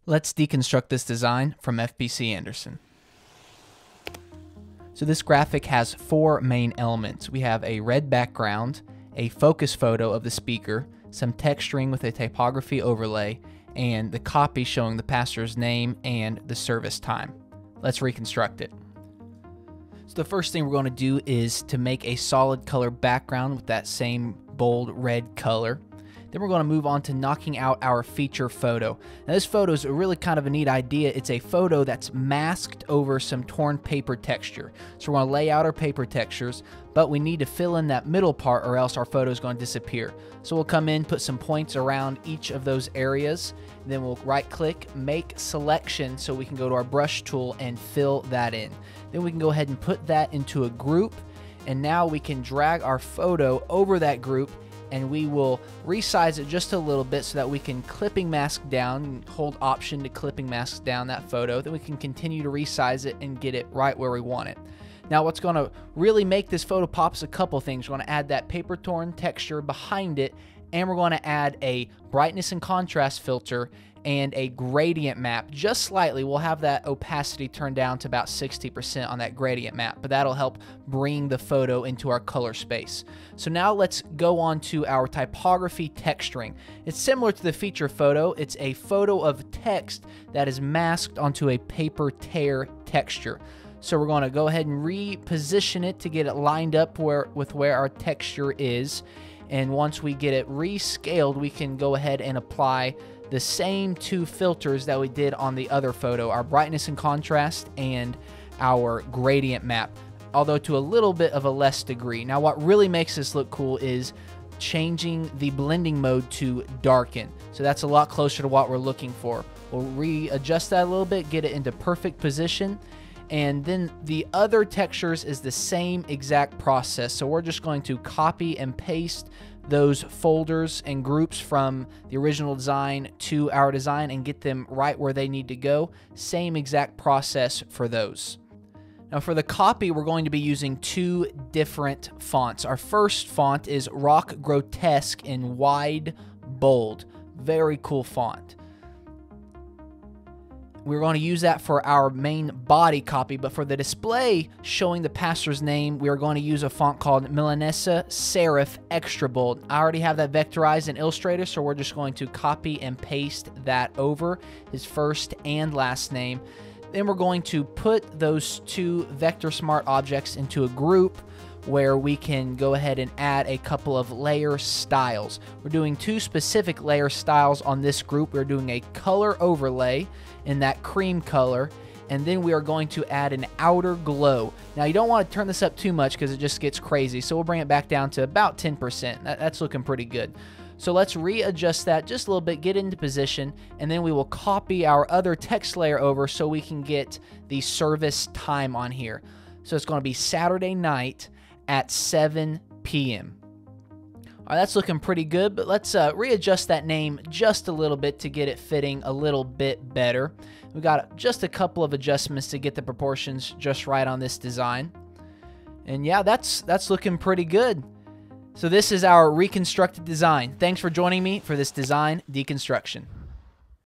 Let's deconstruct this design from FBC Anderson. So this graphic has four main elements. We have a red background, a focus photo of the speaker, some texturing with a typography overlay, and the copy showing the pastor's name and the service time. Let's reconstruct it. So the first thing we're going to do is to make a solid color background with that same bold red color. Then we're going to move on to knocking out our feature photo. Now this photo is really kind of a neat idea. It's a photo that's masked over some torn paper texture. So we're going to lay out our paper textures, but we need to fill in that middle part or else our photo is going to disappear. So we'll come in, put some points around each of those areas, then we'll right click, make selection so we can go to our brush tool and fill that in. Then we can go ahead and put that into a group, and now we can drag our photo over that group, and we will resize it just a little bit so that we can clipping mask down, hold option to clipping mask down that photo. Then we can continue to resize it and get it right where we want it. Now what's going to really make this photo pop is a couple things. We're going to add that paper torn texture behind it, and we're going to add a brightness and contrast filter and a gradient map. Just slightly, we'll have that opacity turned down to about 60% on that gradient map, but that'll help bring the photo into our color space. So now let's go on to our typography texturing. It's similar to the feature photo. It's a photo of text that is masked onto a paper tear texture. So we're going to go ahead and reposition it to get it lined up with where our texture is. And once we get it rescaled, we can go ahead and apply the same two filters that we did on the other photo, our brightness and contrast and our gradient map, although to a little bit of a less degree. Now what really makes this look cool is changing the blending mode to darken. So that's a lot closer to what we're looking for. We'll readjust that a little bit, get it into perfect position. And then the other textures is the same exact process. So we're just going to copy and paste those folders and groups from the original design to our design and get them right where they need to go. Same exact process for those. Now for the copy, we're going to be using two different fonts. Our first font is Rock Grotesk in wide bold. Very cool font. We're going to use that for our main body copy, but for the display showing the pastor's name, we are going to use a font called Milanesa Serif Extra Bold. I already have that vectorized in Illustrator, so we're just going to copy and paste that over his first and last name. Then we're going to put those two Vector Smart objects into a group where we can go ahead and add a couple of layer styles. We're doing two specific layer styles on this group. We're doing a color overlay in that cream color, and then we are going to add an outer glow. Now you don't want to turn this up too much because it just gets crazy, so we'll bring it back down to about 10%. That's looking pretty good. So let's readjust that just a little bit, get into position, and then we will copy our other text layer over so we can get the service time on here. So it's going to be Saturday night at 7 p.m. All right, that's looking pretty good, but let's readjust that name just a little bit to get it fitting a little bit better. We got just a couple of adjustments to get the proportions just right on this design. And yeah, that's looking pretty good. So this is our reconstructed design. Thanks for joining me for this design deconstruction.